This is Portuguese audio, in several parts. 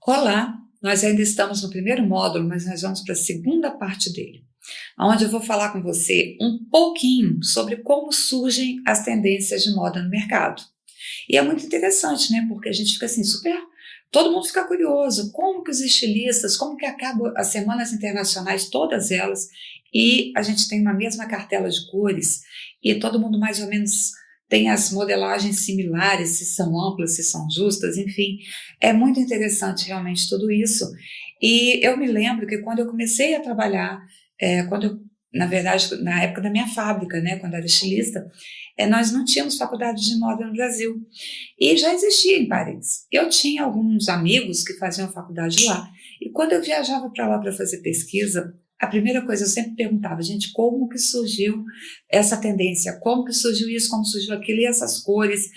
Olá, nós ainda estamos no primeiro módulo, mas nós vamos para a segunda parte dele, onde eu vou falar com você um pouquinho sobre como surgem as tendências de moda no mercado. E é muito interessante, né? Porque a gente fica assim, super. Todo mundo fica curioso, como que os estilistas, como que acabam as semanas internacionais, todas elas, e a gente tem uma mesma cartela de cores, e todo mundo mais ou menos tem as modelagens similares, se são amplas, se são justas, enfim. É muito interessante realmente tudo isso. E eu me lembro que quando eu comecei a trabalhar, na verdade, na época da minha fábrica, né, quando eu era estilista, nós não tínhamos faculdade de moda no Brasil. E já existia em Paris. Eu tinha alguns amigos que faziam faculdade lá. E quando eu viajava para lá para fazer pesquisa, a primeira coisa eu sempre perguntava, gente, como que surgiu essa tendência? Como que surgiu isso? Como surgiu aquilo? E essas cores?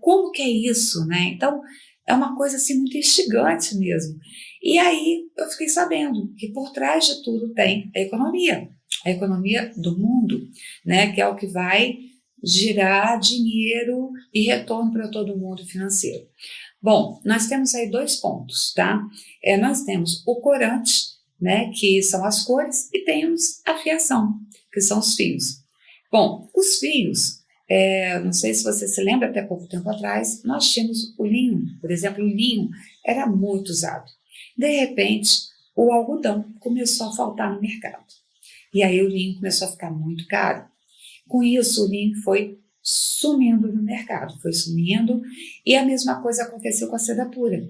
Como que é isso, né? Então, é uma coisa assim muito instigante mesmo. E aí eu fiquei sabendo que por trás de tudo tem a economia do mundo, né? Que é o que vai girar dinheiro e retorno para todo mundo financeiro. Bom, nós temos aí dois pontos, tá? Nós temos o corante, né, que são as cores, e temos a fiação, que são os fios. Bom, os fios, não sei se você se lembra, até pouco tempo atrás, nós tínhamos o linho, por exemplo, o linho era muito usado. De repente, o algodão começou a faltar no mercado. E aí o linho começou a ficar muito caro. Com isso, o linho foi sumindo no mercado, foi sumindo, e a mesma coisa aconteceu com a seda pura.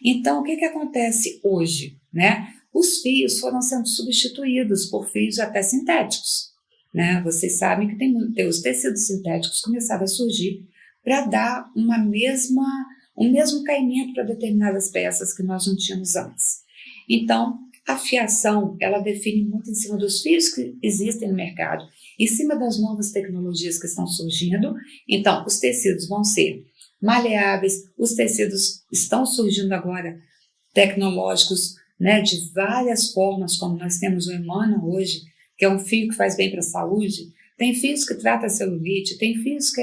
Então, o que acontece hoje, né? Os fios foram sendo substituídos por fios até sintéticos, né? Vocês sabem que tem os tecidos sintéticos começaram a surgir para dar um mesmo caimento para determinadas peças que nós não tínhamos antes. Então, a fiação, ela define muito em cima dos fios que existem no mercado, em cima das novas tecnologias que estão surgindo. Então, os tecidos vão ser maleáveis, os tecidos estão surgindo agora tecnológicos, né, de várias formas, como nós temos o Emana hoje, que é um fio que faz bem para a saúde, tem fios que tratam a celulite, tem fios que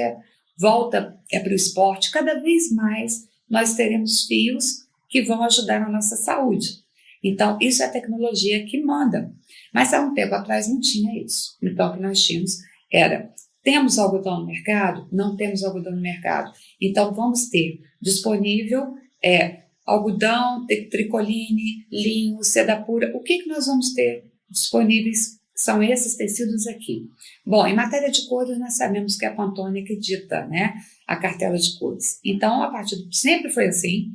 volta para o esporte. Cada vez mais nós teremos fios que vão ajudar na nossa saúde. Então, isso é a tecnologia que manda. Mas há um tempo atrás não tinha isso. Então, o que nós tínhamos era, temos algodão no mercado? Não temos algodão no mercado. Então, vamos ter disponível algodão, tricoline, linho, seda pura. O que nós vamos ter disponíveis são esses tecidos aqui. Bom, em matéria de cores, nós sabemos que é a Pantone que dita, né, a cartela de cores. Então, sempre foi assim,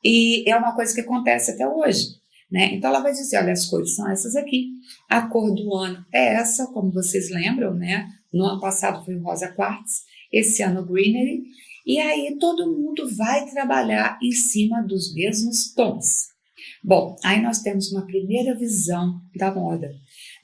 e é uma coisa que acontece até hoje, né? Então, ela vai dizer, olha, as cores são essas aqui, a cor do ano é essa, como vocês lembram, né? No ano passado foi o rosa quartz, esse ano o greenery, e aí todo mundo vai trabalhar em cima dos mesmos tons. Bom, aí nós temos uma primeira visão da moda,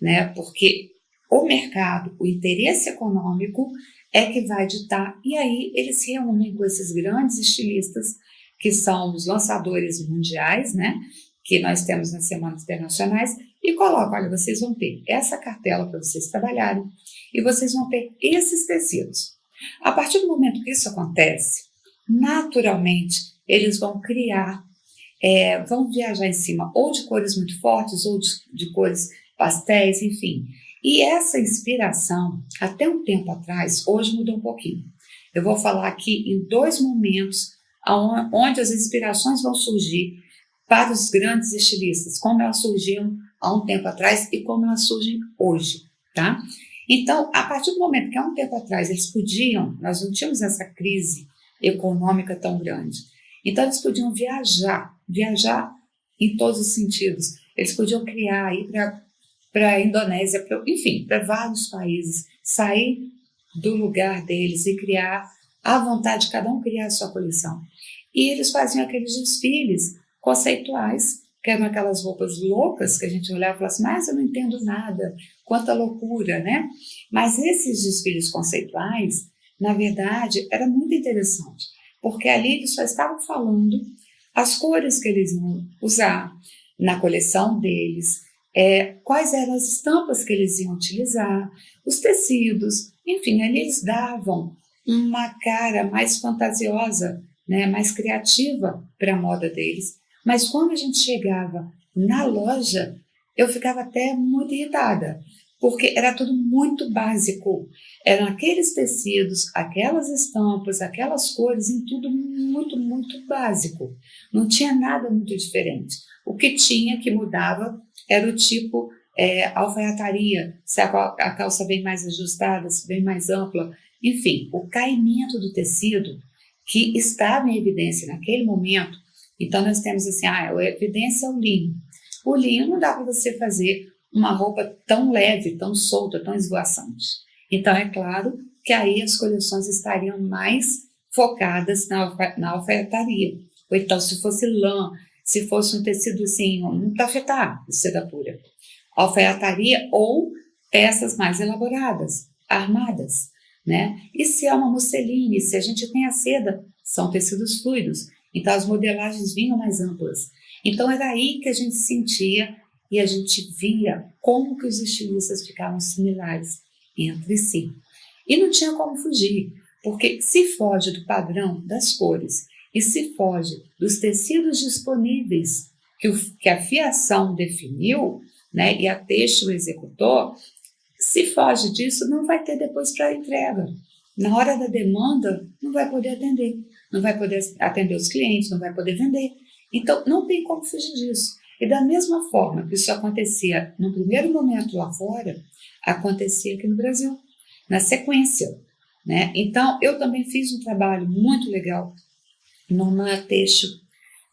né? Porque o mercado, o interesse econômico é que vai ditar, e aí eles se reúnem com esses grandes estilistas, que são os lançadores mundiais, né? Que nós temos nas semanas internacionais, e colocam, olha, vocês vão ter essa cartela para vocês trabalharem, e vocês vão ter esses tecidos. A partir do momento que isso acontece, naturalmente, eles vão criar, vão viajar em cima ou de cores muito fortes, ou de cores pastéis, enfim. E essa inspiração, até um tempo atrás, hoje mudou um pouquinho. Eu vou falar aqui em dois momentos onde as inspirações vão surgir para os grandes estilistas, como elas surgiam há um tempo atrás e como elas surgem hoje, tá? Então, a partir do momento que há um tempo atrás nós não tínhamos essa crise econômica tão grande, então eles podiam viajar em todos os sentidos, eles podiam criar, ir para a Indonésia, enfim, para vários países, sair do lugar deles e criar à vontade, cada um criar a sua coleção. E eles faziam aqueles desfiles conceituais, que eram aquelas roupas loucas que a gente olhava e falava assim, mas eu não entendo nada, quanta loucura, né? Mas esses desfiles conceituais, na verdade, era muito interessante, porque ali eles só estavam falando as cores que eles iam usar na coleção deles, quais eram as estampas que eles iam utilizar, os tecidos, enfim, ali eles davam uma cara mais fantasiosa, né, mais criativa para a moda deles, Mas quando a gente chegava na loja, eu ficava até muito irritada, porque era tudo muito básico. Eram aqueles tecidos, aquelas estampas, aquelas cores, em tudo muito, muito básico. Não tinha nada muito diferente. O que tinha que mudava era o tipo alfaiataria, se a calça vem mais ajustada, se vem mais ampla, enfim, o caimento do tecido que estava em evidência naquele momento. Então nós temos assim, a evidência é o linho. O linho não dá para você fazer uma roupa tão leve, tão solta, tão esvoaçante. Então é claro que aí as coleções estariam mais focadas na alfaiataria. Ou então se fosse lã, se fosse um tecido assim, um tafetá de seda pura. Alfaiataria ou peças mais elaboradas, armadas, né? E se é uma musseline, se a gente tem a seda, são tecidos fluidos, então as modelagens vinham mais amplas. Então era aí que a gente sentia e a gente via como que os estilistas ficavam similares entre si. E não tinha como fugir, porque se foge do padrão das cores e se foge dos tecidos disponíveis que a fiação definiu, né, e a têxtil executou, se foge disso, não vai ter depois para entrega. Na hora da demanda, não vai poder atender. Não vai poder atender os clientes, não vai poder vender. Então, não tem como fugir disso. E da mesma forma que isso acontecia no primeiro momento lá fora, acontecia aqui no Brasil, na sequência, né? Então, eu também fiz um trabalho muito legal numa têxtil,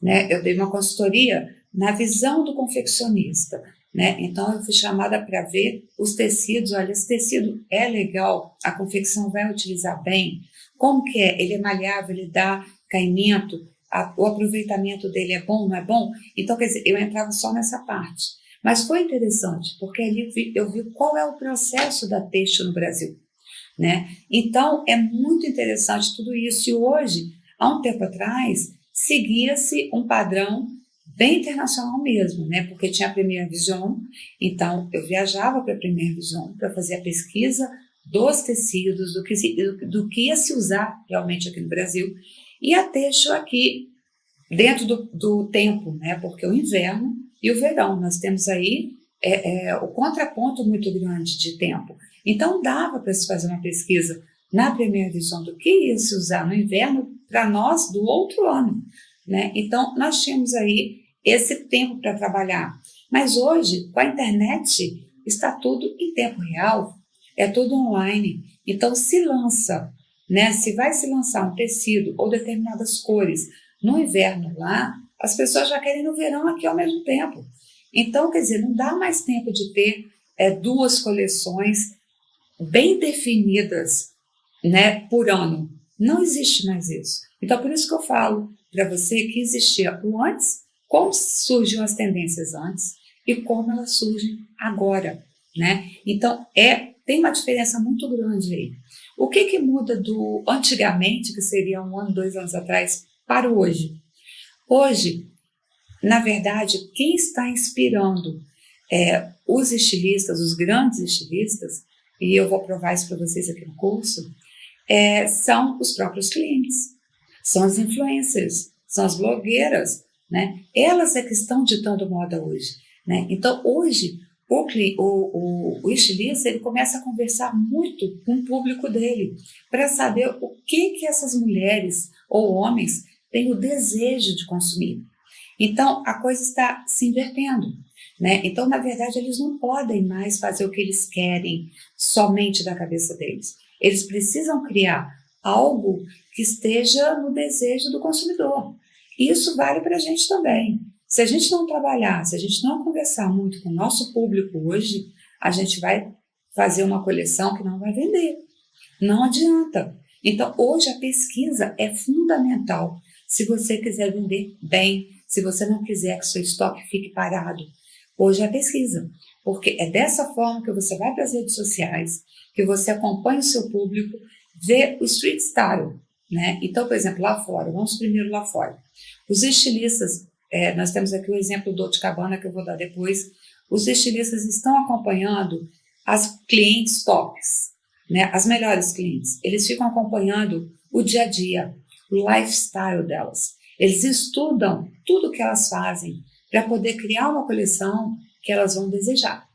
né? Eu dei uma consultoria na visão do confeccionista, né? Então eu fui chamada para ver os tecidos. Olha, esse tecido é legal, a confecção vai utilizar bem, como que é? Ele é malhável, ele dá caimento, o aproveitamento dele é bom, não é bom? Então, quer dizer, eu entrava só nessa parte. Mas foi interessante, porque ali eu vi qual é o processo da têxtil no Brasil, né? Então, é muito interessante tudo isso. E hoje, há um tempo atrás, seguia-se um padrão bem internacional mesmo, né? Porque tinha a Premier Vision, então eu viajava para a Premier Vision para fazer a pesquisa dos tecidos, do que ia se usar realmente aqui no Brasil, e a têxtil aqui dentro do tempo, né? Porque o inverno e o verão, nós temos aí o contraponto muito grande de tempo. Então dava para se fazer uma pesquisa na Premier Vision do que ia se usar no inverno para nós do outro ano, né? Então nós tínhamos aí esse tempo para trabalhar. Mas hoje, com a internet, está tudo em tempo real, é tudo online. Então se lança, né? Se vai se lançar um tecido ou determinadas cores no inverno lá, as pessoas já querem no verão aqui ao mesmo tempo. Então, quer dizer, não dá mais tempo de ter duas coleções bem definidas, né, por ano. Não existe mais isso. Então, por isso que eu falo para você que existia o antes, como surgiam as tendências antes e como elas surgem agora, né? Então, tem uma diferença muito grande aí. O que muda do antigamente, que seria 1 ano, 2 anos atrás, para o hoje? Hoje, na verdade, quem está inspirando os estilistas, os grandes estilistas, e eu vou provar isso para vocês aqui no curso, são os próprios clientes, são as influencers, são as blogueiras, né? Elas é que estão ditando moda hoje, né? Então, hoje, o estilista ele começa a conversar muito com o público dele para saber o que essas mulheres ou homens têm o desejo de consumir. Então, a coisa está se invertendo, né? Então, na verdade, eles não podem mais fazer o que eles querem somente da cabeça deles. Eles precisam criar algo que esteja no desejo do consumidor. E isso vale para a gente também. Se a gente não trabalhar, se a gente não conversar muito com o nosso público hoje, a gente vai fazer uma coleção que não vai vender. Não adianta. Então, hoje a pesquisa é fundamental. Se você quiser vender bem, se você não quiser que seu estoque fique parado, hoje é a pesquisa. Porque é dessa forma que você vai para as redes sociais, que você acompanha o seu público, vê o street style, né? Então, por exemplo, lá fora, vamos primeiro lá fora. Os estilistas, nós temos aqui o exemplo do Dolce & Gabbana, que eu vou dar depois, os estilistas estão acompanhando as clientes tops, né? As melhores clientes. Eles ficam acompanhando o dia a dia, o lifestyle delas. Eles estudam tudo que elas fazem para poder criar uma coleção que elas vão desejar.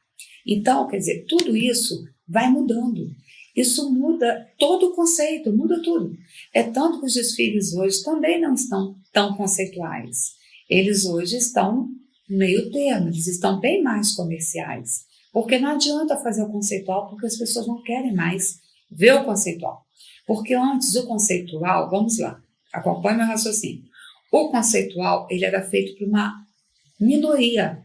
Então, quer dizer, tudo isso vai mudando. Isso muda todo o conceito, muda tudo. É tanto que os desfiles hoje também não estão tão conceituais. Eles hoje estão meio termo, eles estão bem mais comerciais. Porque não adianta fazer o conceitual, porque as pessoas não querem mais ver o conceitual. Porque antes o conceitual, vamos lá, acompanhe meu raciocínio. O conceitual, ele era feito por uma minoria.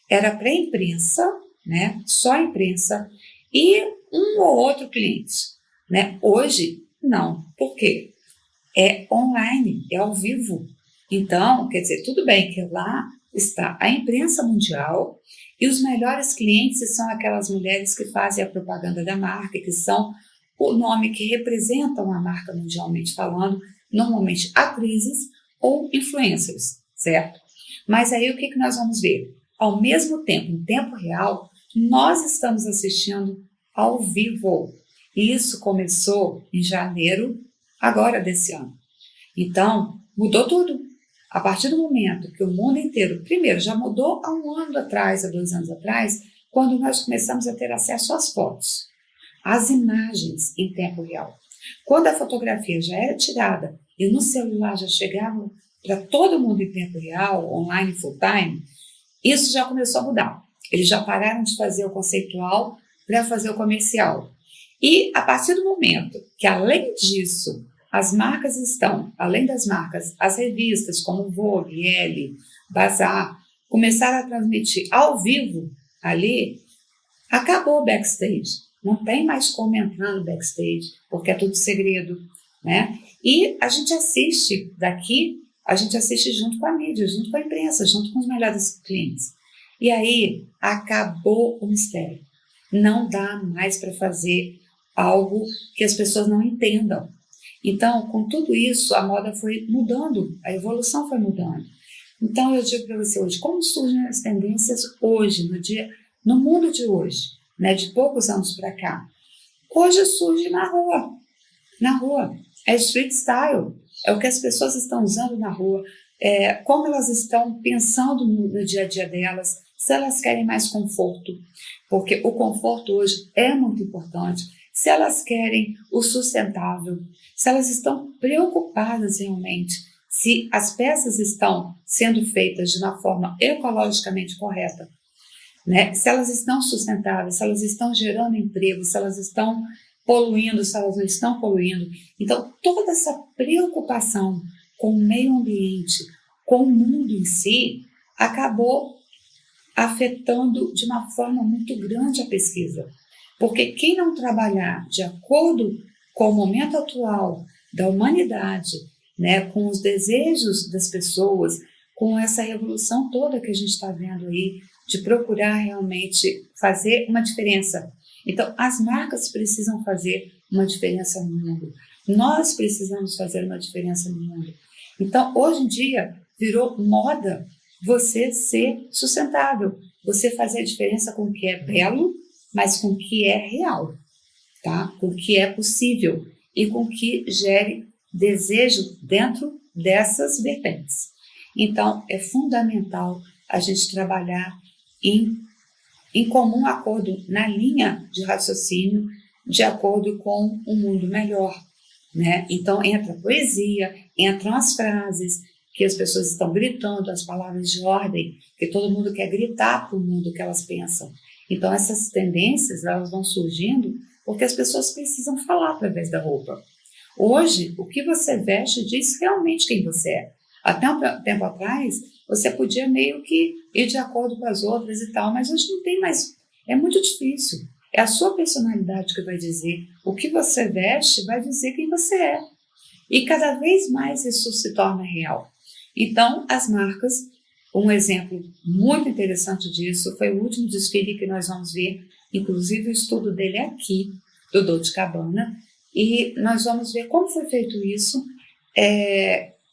Era para a imprensa, né? Só a imprensa e um ou outro cliente, né? Hoje, não. Por quê? É online, é ao vivo. Então, quer dizer, tudo bem que lá está a imprensa mundial e os melhores clientes são aquelas mulheres que fazem a propaganda da marca, que são o nome que representam a marca mundialmente falando, normalmente atrizes ou influencers, certo? Mas aí o que nós vamos ver? Ao mesmo tempo, em tempo real, nós estamos assistindo ao vivo. E isso começou em janeiro, agora desse ano. Então, mudou tudo. A partir do momento que o mundo inteiro, primeiro, já mudou há um ano atrás, há 2 anos atrás, quando nós começamos a ter acesso às fotos, às imagens em tempo real. Quando a fotografia já era tirada e no celular já chegava para todo mundo em tempo real, online full time, isso já começou a mudar. Eles já pararam de fazer o conceitual para fazer o comercial. E a partir do momento que, além disso, as marcas estão, além das marcas, as revistas como Vogue, Elle, Bazar, começaram a transmitir ao vivo ali, acabou o backstage. Não tem mais como entrar no backstage, porque é tudo segredo, né? E a gente assiste daqui, a gente assiste junto com a mídia, junto com a imprensa, junto com os melhores clientes. E aí acabou o mistério. Não dá mais para fazer algo que as pessoas não entendam. Então, com tudo isso, a moda foi mudando, a evolução foi mudando. Então, eu digo para você hoje, como surgem as tendências hoje, no mundo de hoje, né, de poucos anos para cá? Hoje surge na rua. É street style, é o que as pessoas estão usando na rua, como elas estão pensando no dia a dia delas, se elas querem mais conforto, porque o conforto hoje é muito importante, se elas querem o sustentável, se elas estão preocupadas realmente, se as peças estão sendo feitas de uma forma ecologicamente correta, né? Se elas estão sustentáveis, se elas estão gerando emprego, se elas estão poluindo, se elas não estão poluindo. Então, toda essa preocupação com o meio ambiente, com o mundo em si, acabou afetando de uma forma muito grande a pesquisa. Porque quem não trabalhar de acordo com o momento atual da humanidade, né, com os desejos das pessoas, com essa revolução toda que a gente está vendo aí, de procurar realmente fazer uma diferença. Então, as marcas precisam fazer uma diferença no mundo. Nós precisamos fazer uma diferença no mundo. Então, hoje em dia, virou moda você ser sustentável, você fazer a diferença com o que é belo, mas com o que é real, tá? Com o que é possível e com o que gere desejo dentro dessas vertentes. Então, é fundamental a gente trabalhar em comum acordo, na linha de raciocínio, de acordo com um mundo melhor, né? Então, entra a poesia, entram as frases que as pessoas estão gritando, as palavras de ordem, que todo mundo quer gritar para o mundo o que elas pensam. Então, essas tendências, elas vão surgindo porque as pessoas precisam falar através da roupa. Hoje, o que você veste diz realmente quem você é. Até um tempo atrás, você podia meio que ir de acordo com as outras e tal, mas hoje não tem mais. É muito difícil. É a sua personalidade que vai dizer. O que você veste vai dizer quem você é. E cada vez mais isso se torna real. Então, as marcas, um exemplo muito interessante disso foi o último desfile que nós vamos ver, inclusive o estudo dele é aqui, do Dolce & Gabbana, e nós vamos ver como foi feito isso.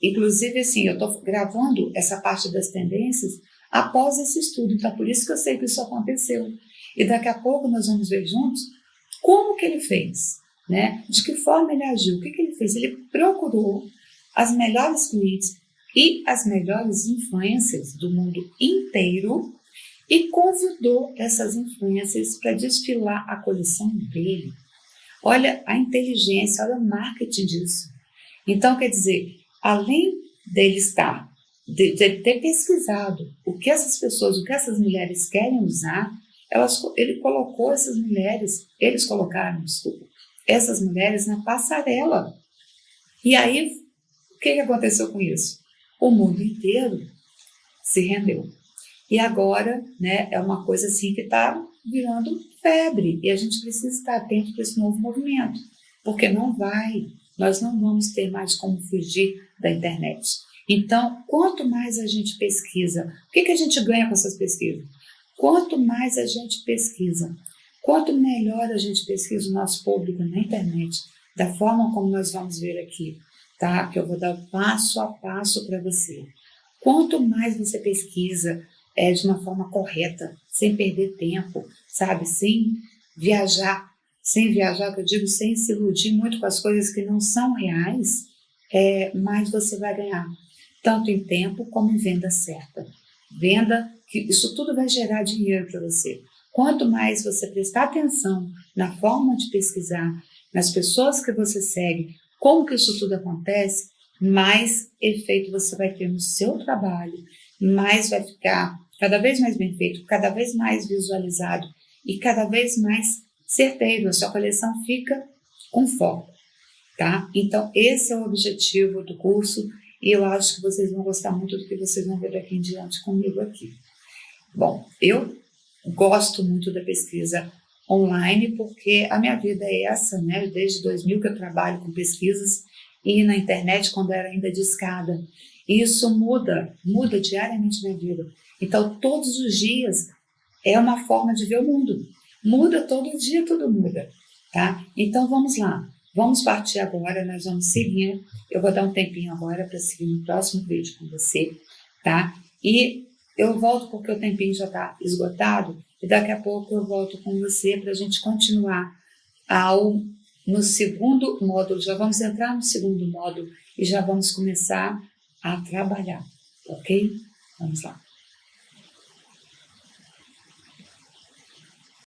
Inclusive, assim, eu estou gravando essa parte das tendências após esse estudo, então por isso que eu sei que isso aconteceu. E daqui a pouco nós vamos ver juntos como que ele fez, né? De que forma ele agiu, o que ele fez? Ele procurou as melhores clientes e as melhores influencers do mundo inteiro e convidou essas influencers para desfilar a coleção dele. Olha a inteligência, olha o marketing disso. Então, quer dizer, além dele estar, de ter pesquisado o que essas pessoas, o que essas mulheres querem usar, ele colocou essas mulheres, eles colocaram, desculpa, essas mulheres na passarela. E aí, o que aconteceu com isso? O mundo inteiro se rendeu. E agora, né, é uma coisa assim que está virando febre, e a gente precisa estar atento para esse novo movimento, porque nós não vamos ter mais como fugir da internet. Então, quanto mais a gente pesquisa, o que a gente ganha com essas pesquisas? Quanto mais a gente pesquisa, quanto melhor a gente pesquisa o nosso público na internet, da forma como nós vamos ver aqui, tá? Que eu vou dar passo a passo para você. Quanto mais você pesquisa de uma forma correta, sem perder tempo, sabe? Sem viajar, que eu digo, sem se iludir muito com as coisas que não são reais, mais você vai ganhar, tanto em tempo como em venda certa. Venda, que isso tudo vai gerar dinheiro para você. Quanto mais você prestar atenção na forma de pesquisar, nas pessoas que você segue, como que isso tudo acontece, mais efeito você vai ter no seu trabalho, mais vai ficar cada vez mais bem feito, cada vez mais visualizado e cada vez mais certeiro. A sua coleção fica com foco, tá? Então, esse é o objetivo do curso e eu acho que vocês vão gostar muito do que vocês vão ver daqui em diante comigo aqui. Bom, eu gosto muito da pesquisa online porque a minha vida é essa, né? Desde 2000 que eu trabalho com pesquisas e na internet quando era ainda de escada. E isso muda diariamente minha vida. Então, todos os dias é uma forma de ver o mundo. Muda todo dia, tudo muda, tá? Então, vamos lá. Vamos partir agora, nós vamos seguir. Eu vou dar um tempinho agora para seguir no próximo vídeo com você, tá? E eu volto porque o tempinho já está esgotado e daqui a pouco eu volto com você para a gente continuar no segundo módulo. Já vamos entrar no segundo módulo e já vamos começar a trabalhar, ok? Vamos lá.